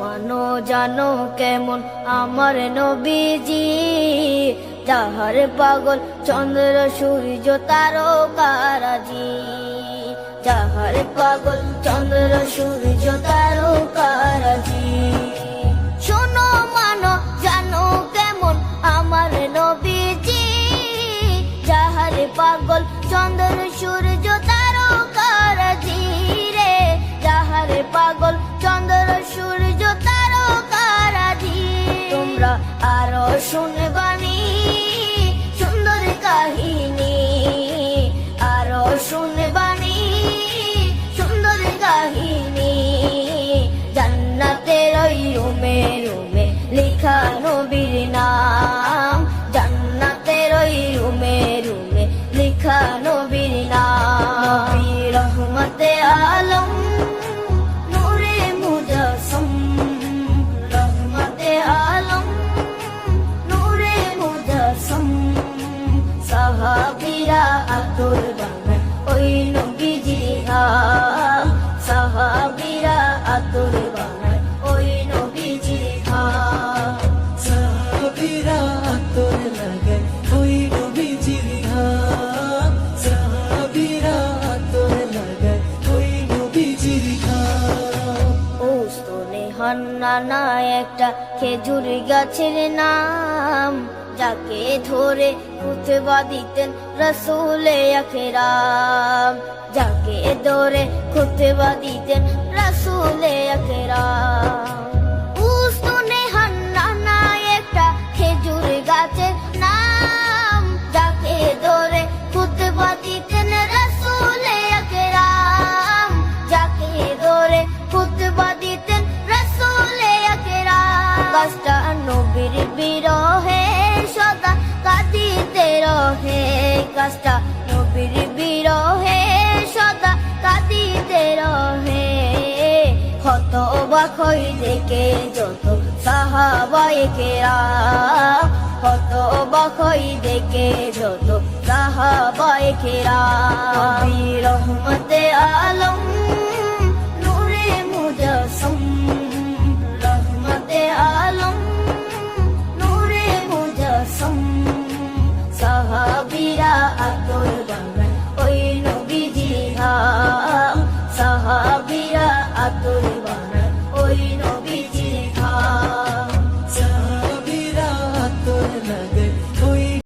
মানো জানো কেমন আমার নবীজি, যাহার পাগল চন্দ্র সূর্য তারকারাজি, যাহার পাগল চন্দ্র সূর্য তারকারাজি। শোনো মানো জানো কেমন আমার নবীজি, যাহার পাগল চন্দ্র সূর্য তারকারাজি রে, যাহার পাগল চন্দ্র সূর্য তারকারাজি। তোমরা আরো শুনবানি সুন্দর কাহিনী, আরো শুনবানি সুন্দর কাহিনী। জান্নাতের ওই রুমে রুমে লেখা নবীর নাম, জান্নাতের ওই রুমে রুমে লেখা নবীর নাম। নবী রহমতে আলম নূরে মুজাসসম, রহমতে আলম নূরে মুজাসসম। সাহাবীরা আতর বানায় ওই নবীজির ঘাম, সাহাবীরা আতর বানায় ওই নবীজির ঘাম। সাহাবীরা আতর লাগায় ওই নবীজির ঘাম, সাহাবীরা আতর লাগায় ওই নবীজির ঘাম। ওস্তনে হান্নানা একটা খেজুর গাছের নাম, যাকে ধরে খুতবা দিতেন রাসূলে আকরাম, যাকে ধরে খুতবা দিতেন রাসূলে আকরাম। উস্তনে হান্নানা একটা খেজুর গাছের নাম, যাকে ধরে খুতবা দিতেন রাসূলে আকরাম, যাকে ধরে খুতবা দিতেন রাসূলে আকরাম। গাছটা নবীর বিরহে সদা কাঁদিতে রহে, গাছটা নবীর বিরহে সদা কাঁদিতে রহে। কত অবাক হই দেখে যত সাহাবায়ে কেরাম, কত অবাক হই দেখে যত সাহাবায়ে কেরাম। নবী রহমতে আলম নূরে মুজাসসম, রহমতে আলম নূরে মুজাসসম। সাহাবীরা আতর